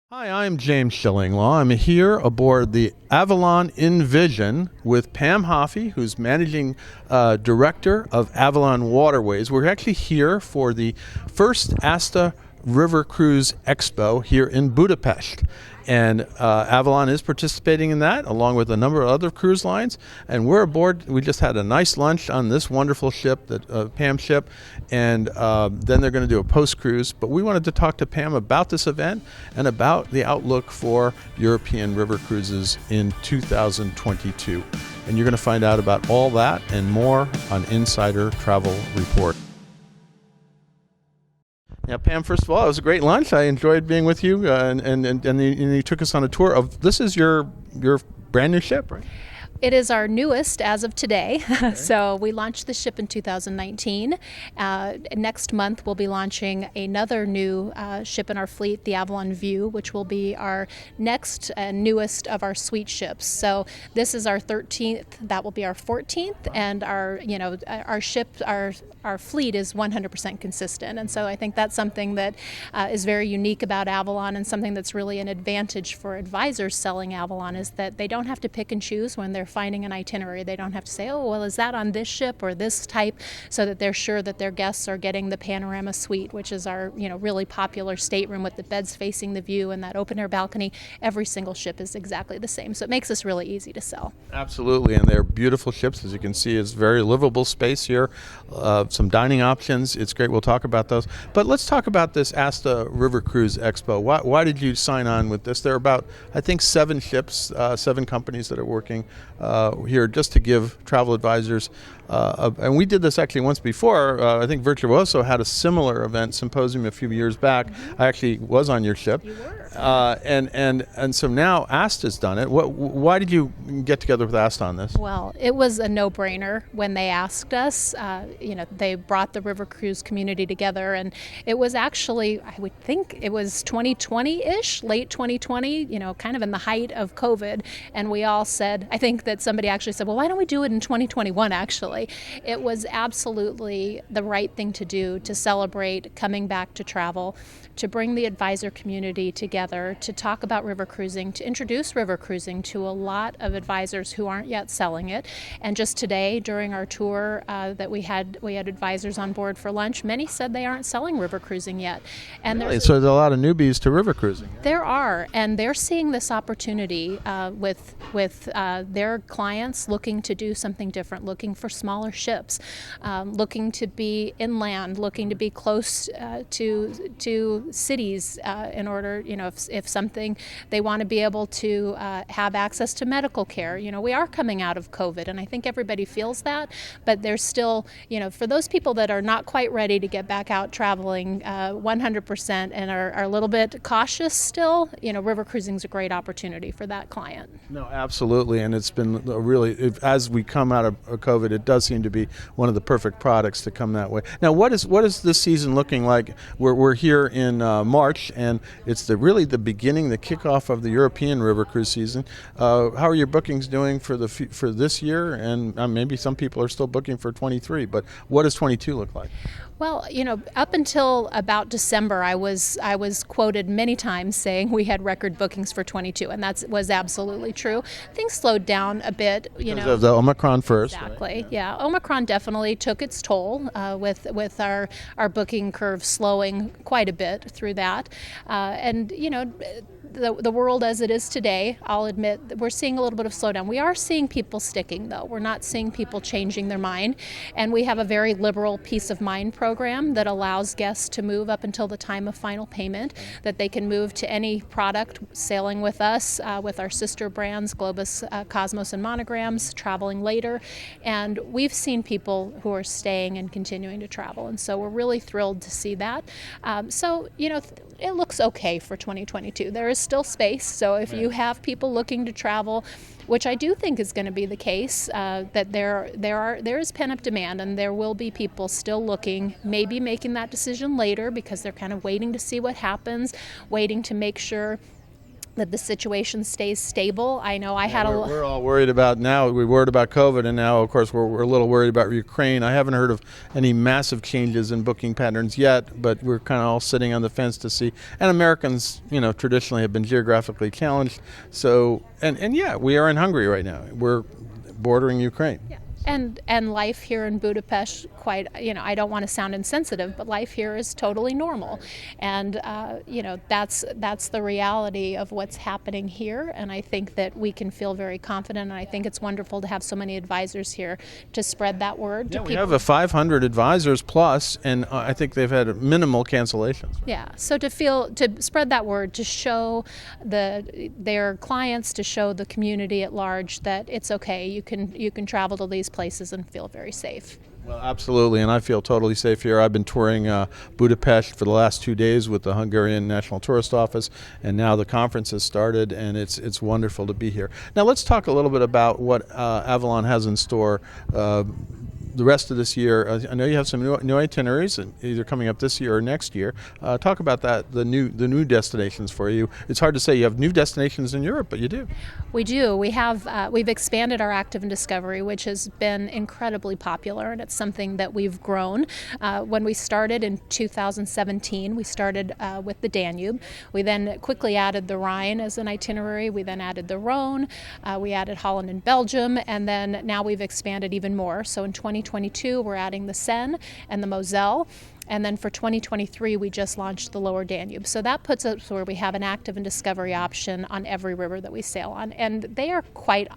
Hi, I'm James Shillinglaw. I'm here aboard the Avalon Envision with Pam Hoffey, who's Managing Director of Avalon Waterways. We're actually here for the first ASTA River Cruise Expo here in Budapest. And Avalon is participating in that, along with a number of other cruise lines. And we're aboard. We just had a nice lunch on this wonderful ship, that Pam ship, and then they're going to do a post-cruise. But we wanted to talk to Pam about this event and about the outlook for European river cruises in 2022. And you're going to find out about all that and more on Insider Travel Report. Yeah, Pam, first of all, it was a great lunch. I enjoyed being with you, and you took us on a tour of, this is your brand new ship, right? It is our newest as of today. Okay. So we launched the ship in 2019. Next month we'll be launching another new ship in our fleet, the Avalon View, which will be our next and newest of our suite ships. So this is our 13th, that will be our 14th, and our fleet is 100% consistent. And so I think that's something that is very unique about Avalon, and something that's really an advantage for advisors selling Avalon, is that they don't have to pick and choose when they're finding an itinerary. They don't have to say, oh, well, is that on this ship or this type, so that they're sure that their guests are getting the panorama suite, which is our really popular stateroom with the beds facing the view and that open air balcony. Every single ship is exactly the same, so it makes us really easy to sell. Absolutely, and they're beautiful ships. As you can see, it's very livable space here, some dining options. It's great. We'll talk about those. But let's talk about this ASTA River Cruise Expo. Why did you sign on with this? There are about, I think, 7 ships, 7 companies that are working here just to give travel advisors, and we did this actually once before. I think Virtuoso had a similar event, symposium, a few years back. Mm-hmm. I actually was on your ship. You were. And so now ASTA's done it. Why did you get together with ASTA on this? Well, it was a no-brainer when they asked us. They brought the river cruise community together, and it was actually, I would think it was 2020-ish, late 2020, kind of in the height of COVID, and we all said, I think that somebody actually said, well, why don't we do it in 2021, actually? It was absolutely the right thing to do to celebrate coming back to travel, to bring the advisor community together, to talk about river cruising, to introduce river cruising to a lot of advisors who aren't yet selling it. And just today, during our tour that we had advisors on board for lunch. Many said they aren't selling river cruising yet. And really? So there's a lot of newbies to river cruising. There are, and they're seeing this opportunity with their clients looking to do something different, looking for smaller ships, looking to be inland, looking to be close to cities in order, if something, they want to be able to have access to medical care. We are coming out of COVID, and I think everybody feels that, but there's still, for those people that are not quite ready to get back out traveling 100% and are a little bit cautious still, river cruising is a great opportunity for that client. No, absolutely, and it's been really, as we come out of COVID, it does seem to be one of the perfect products to come that way. Now, what is this season looking like? We're here in March, and it's really the beginning, the kickoff of the European river cruise season. How are your bookings doing for this year? And maybe some people are still booking for 23, but what does 22 look like? Well, up until about December, I was quoted many times saying we had record bookings for 22, and that was absolutely true. Things slowed down a bit, Because of the Omicron first. Exactly, right? Yeah. Omicron definitely took its toll with our booking curve slowing quite a bit through that, and the world as it is today, I'll admit, we're seeing a little bit of slowdown. We are seeing people sticking, though. We're not seeing people changing their mind, and we have a very liberal peace of mind program that allows guests to move up until the time of final payment, that they can move to any product sailing with us, with our sister brands, Globus, Cosmos, and Monograms, traveling later, and we've seen people who are staying and continuing to travel, and so we're really thrilled to see that. It looks okay for 2022. There is still space, so if you have people looking to travel, which I do think is going to be the case, that there is pent-up demand, and there will be people still looking, maybe making that decision later because they're kind of waiting to see what happens, waiting to make sure that the situation stays stable. I know I had We're all worried about now. We worried about COVID, and now, of course, we're a little worried about Ukraine. I haven't heard of any massive changes in booking patterns yet, but we're kind of all sitting on the fence to see. And Americans, traditionally have been geographically challenged. So, and yeah, we are in Hungary right now. We're bordering Ukraine. Yeah. And life here in Budapest, I don't want to sound insensitive, but life here is totally normal. And, that's the reality of what's happening here. And I think that we can feel very confident. And I think it's wonderful to have so many advisors here to spread that word to people. We have 500 advisors plus, and I think they've had minimal cancellations. Yeah. So to spread that word, to show their clients, to show the community at large that it's okay. You can travel to these places and feel very safe. Well, absolutely, and I feel totally safe here. I've been touring Budapest for the last 2 days with the Hungarian National Tourist Office, and now the conference has started, and it's wonderful to be here. Now let's talk a little bit about what Avalon has in store the rest of this year. I know you have some new itineraries, either coming up this year or next year. Talk about that, the new destinations for you. It's hard to say you have new destinations in Europe, but you do. We do. We've expanded our Active and Discovery, which has been incredibly popular, and it's something that we've grown. When we started in 2017, we started with the Danube. We then quickly added the Rhine as an itinerary. We then added the Rhone. We added Holland and Belgium, and then now we've expanded even more. So in 2022, we're adding the Seine and the Moselle. And then for 2023, we just launched the Lower Danube. So that puts us where we have an Active and Discovery option on every river that we sail on. And they are quite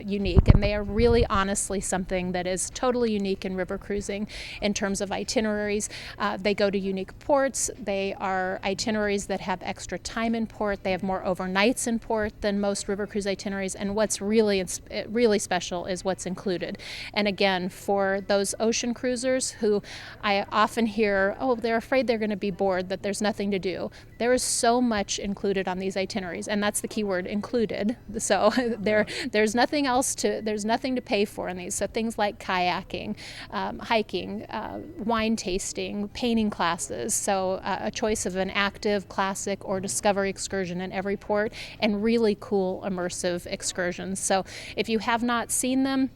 unique, and they are really honestly something that is totally unique in river cruising in terms of itineraries. They go to unique ports. They are itineraries that have extra time in port. They have more overnights in port than most river cruise itineraries. And what's really special is what's included. And again, for those ocean cruisers who I often hear, they're afraid they're going to be bored, that there's nothing to do. There is so much included on these itineraries, and that's the key word, included. So there's nothing to pay for in these. So things like kayaking, hiking, wine tasting, painting classes. So a choice of an active, classic, or discovery excursion in every port, and really cool immersive excursions. So if you have not seen them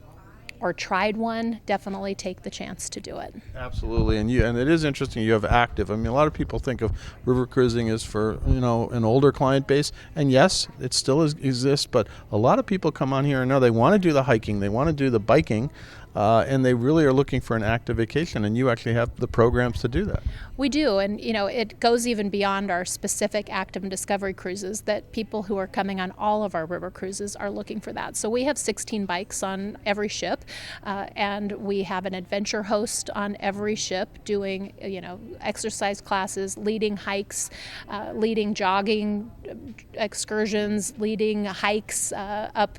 or tried one, definitely take the chance to do it. Absolutely, and it is interesting. You have active. I mean, a lot of people think of river cruising as for an older client base, and yes, it still exists. But a lot of people come on here and know they want to do the hiking, they want to do the biking, and they really are looking for an active vacation. And you actually have the programs to do that. We do, and it goes even beyond our specific Active and Discovery cruises, that people who are coming on all of our river cruises are looking for that. So we have 16 bikes on every ship, and we have an adventure host on every ship doing exercise classes, leading hikes, leading jogging excursions, leading hikes up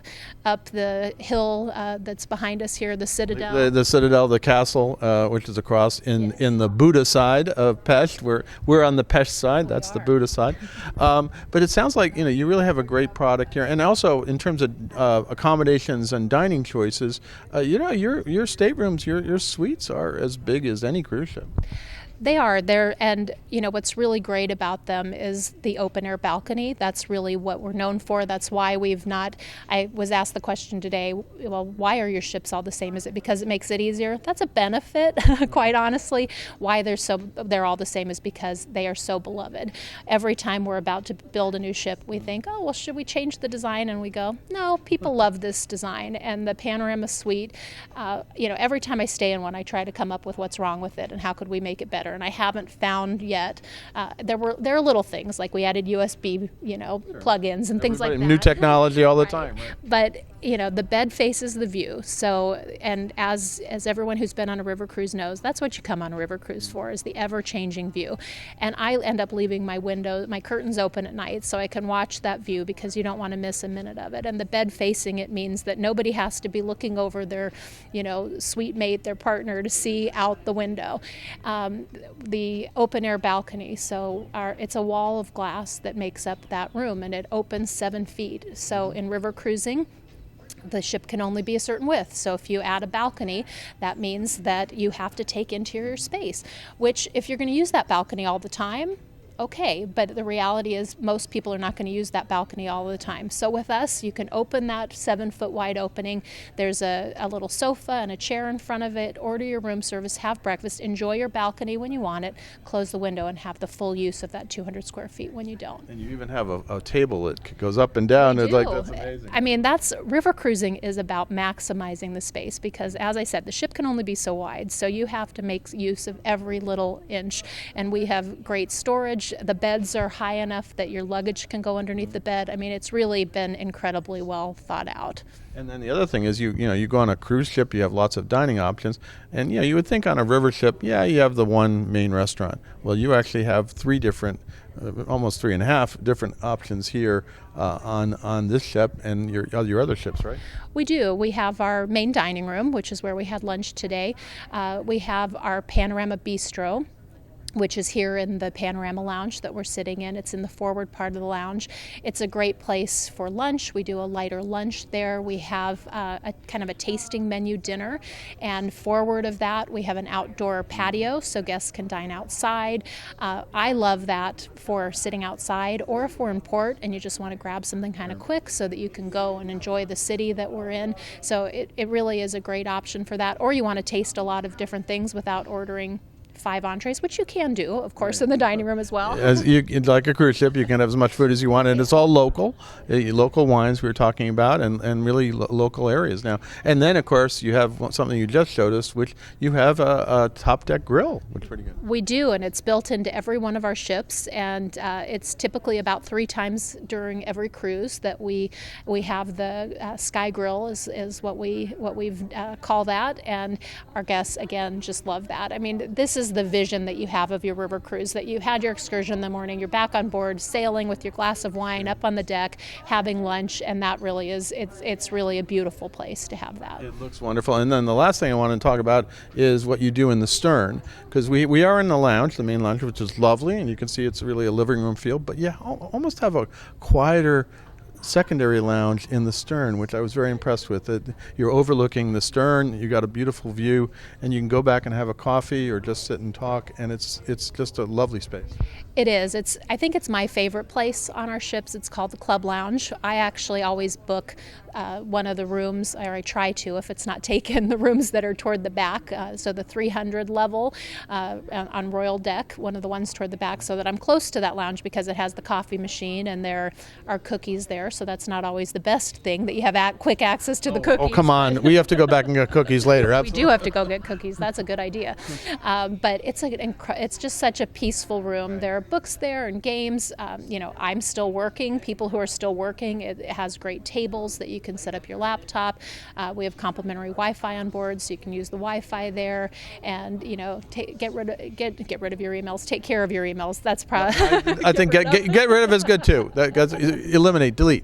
the hill that's behind us here, the Citadel. The Citadel, the castle, which is across in the Buda side of Pest. We're on the Pest side. That's the Buda side. But it sounds like you really have a great product here, and also in terms of accommodations and dining choices, your staterooms, your suites are as big as any cruise ship. They are there, and what's really great about them is the open air balcony. That's really what we're known for. That's why I was asked the question today, well, why are your ships all the same? Is it because it makes it easier? That's a benefit, quite honestly. Why they're all the same is because they are so beloved. Every time we're about to build a new ship, we think, should we change the design? And we go, no, people love this design. And the panorama suite, every time I stay in one, I try to come up with what's wrong with it and how could we make it better. And I haven't found yet. There are little things like we added USB, plugins and things like that. New technology all the time, right? But the bed faces the view. So, and as everyone who's been on a river cruise knows, that's what you come on a river cruise for, is the ever-changing view. And I end up leaving my curtains open at night so I can watch that view, because you don't want to miss a minute of it. And the bed facing it means that nobody has to be looking over their, suite mate, their partner, to see out the window. The open air balcony, so it's a wall of glass that makes up that room, and it opens 7 feet. So in river cruising, the ship can only be a certain width. So if you add a balcony, that means that you have to take interior space, which if you're going to use that balcony all the time, okay, but the reality is most people are not going to use that balcony all the time. So with us, you can open that 7-foot wide opening. There's a little sofa and a chair in front of it. Order your room service, have breakfast, enjoy your balcony when you want it, close the window, and have the full use of that 200 square feet when you don't. And you even have a table that goes up and down. We It's do. like, that's amazing. I mean, river cruising is about maximizing the space because, as I said, the ship can only be so wide, so you have to make use of every little inch. And we have great storage. The beds are high enough that your luggage can go underneath the bed. I mean, it's really been incredibly well thought out. And then the other thing is you go on a cruise ship, you have lots of dining options, and you would think on a river ship, you have the one main restaurant. Well, you actually have three different, almost 3.5 different options here on this ship and your other ships, right? We do. We have our main dining room, which is where we had lunch today. We have our panorama bistro, which is here in the Panorama Lounge that we're sitting in. It's in the forward part of the lounge. It's a great place for lunch. We do a lighter lunch there. We have a kind of a tasting menu dinner, and forward of that we have an outdoor patio so guests can dine outside. I love that for sitting outside, or if we're in port and you just want to grab something kind of quick so that you can go and enjoy the city that we're in. So it really is a great option for that. Or you want to taste a lot of different things without ordering 5 entrees, which you can do, of course, in the dining room as well. As like a cruise ship, you can have as much food as you want, and it's all local wines we were talking about, and really local areas now. And then, of course, you have something you just showed us, which you have a top deck grill, which is pretty good. We do, and it's built into every one of our ships, and it's typically about 3 times during every cruise that we have the sky grill is what we've call that, and our guests again just love that. I mean, this is the vision that you have of your river cruise, that you had your excursion in the morning, you're back on board, sailing with your glass of wine up on the deck, having lunch, and that really is, it's really a beautiful place to have that. It looks wonderful. And then the last thing I want to talk about is what you do in the stern, because we are in the lounge, the main lounge, which is lovely, and you can see it's really a living room feel, but almost have a quieter secondary lounge in the stern, which I was very impressed with. You're overlooking the stern, you got a beautiful view, and you can go back and have a coffee or just sit and talk, and it's just a lovely space. It is. I think it's my favorite place on our ships. It's called the Club Lounge. I actually always book one of the rooms, or I try to, if it's not taken, the rooms that are toward the back. So the 300 level on Royal Deck, one of the ones toward the back, so that I'm close to that lounge because it has the coffee machine and there are cookies there. So that's not always the best thing, that you have quick access to the cookies. Oh, come on. We have to go back and get cookies later. Absolutely. We do have to go get cookies. That's a good idea. But it's just such a peaceful room. There are books there and games. I'm still working. People who are still working. It has great tables that you can set up your laptop. We have complimentary Wi-Fi on board, so you can use the Wi-Fi there. And get rid of your emails. Take care of your emails. That's probably. I think get rid of is good too. Eliminate, delete.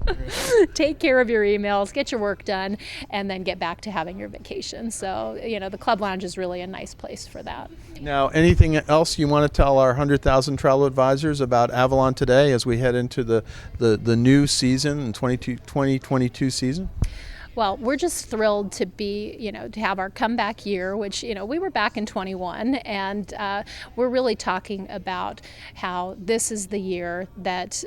Take care of your emails, get your work done, and then get back to having your vacation. So, the Club Lounge is really a nice place for that. Now, anything else you want to tell our 100,000 travel advisors about Avalon today as we head into the new season, and 2022 season? Well, we're just thrilled to be, to have our comeback year, which, we were back in 21, and we're really talking about how this is the year that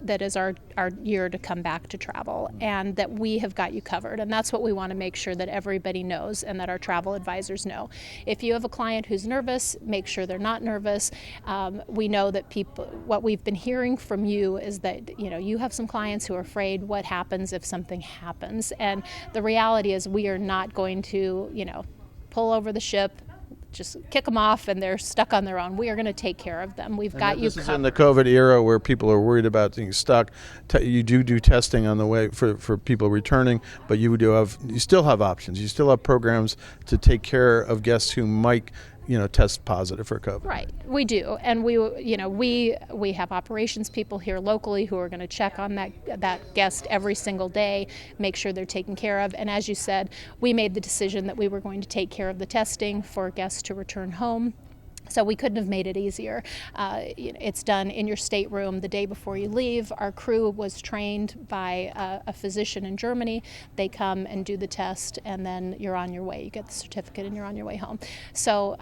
is our year to come back to travel, and that we have got you covered. And that's what we want to make sure that everybody knows, and that our travel advisors know. If you have a client who's nervous, make sure they're not nervous. We know that what we've been hearing from you is that, you have some clients who are afraid what happens if something happens. And the reality is we are not going to, pull over the ship, just kick them off and they're stuck on their own. We are going to take care of them. We've got you covered. This is in the COVID era where people are worried about being stuck. You do testing on the way for people returning, but you still have options. You still have programs to take care of guests who might test positive for COVID. Right, we do, and we have operations people here locally who are going to check on that guest every single day, make sure they're taken care of. And as you said, we made the decision that we were going to take care of the testing for guests to return home. So we couldn't have made it easier. It's done in your stateroom the day before you leave. Our crew was trained by a physician in Germany. They come and do the test, and then you're on your way. You get the certificate, and you're on your way home. So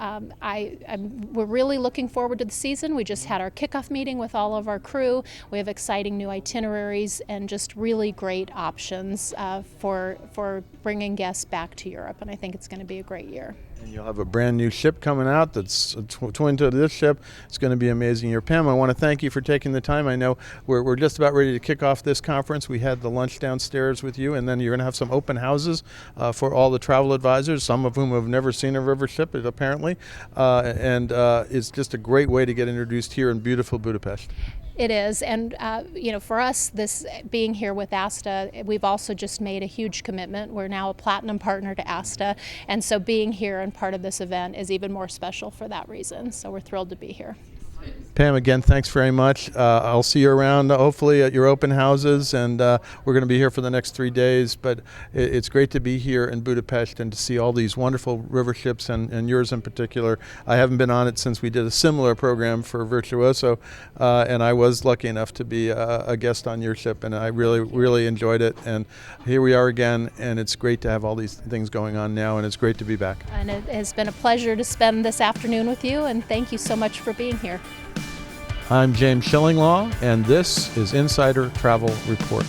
we're really looking forward to the season. We just had our kickoff meeting with all of our crew. We have exciting new itineraries and just really great options for bringing guests back to Europe. And I think it's going to be a great year. And you'll have a brand new ship coming out that's twin to this ship. It's going to be an amazing year. Pam, I want to thank you for taking the time. I know we're just about ready to kick off this conference. We had the lunch downstairs with you, and then you're going to have some open houses for all the travel advisors, some of whom have never seen a river ship, apparently. And it's just a great way to get introduced here in beautiful Budapest. It is, and for us, this being here with ASTA, we've also just made a huge commitment. We're now a platinum partner to ASTA, and so being here and part of this event is even more special for that reason. So we're thrilled to be here. Pam, again, thanks very much. I'll see you around, hopefully, at your open houses, and we're going to be here for the next 3 days. But it's great to be here in Budapest and to see all these wonderful river ships, and yours in particular. I haven't been on it since we did a similar program for Virtuoso, and I was lucky enough to be a guest on your ship, and I really, really enjoyed it. And here we are again, and it's great to have all these things going on now, and it's great to be back. And it has been a pleasure to spend this afternoon with you, and thank you so much for being here. I'm James Schillinglaw, and this is Insider Travel Report.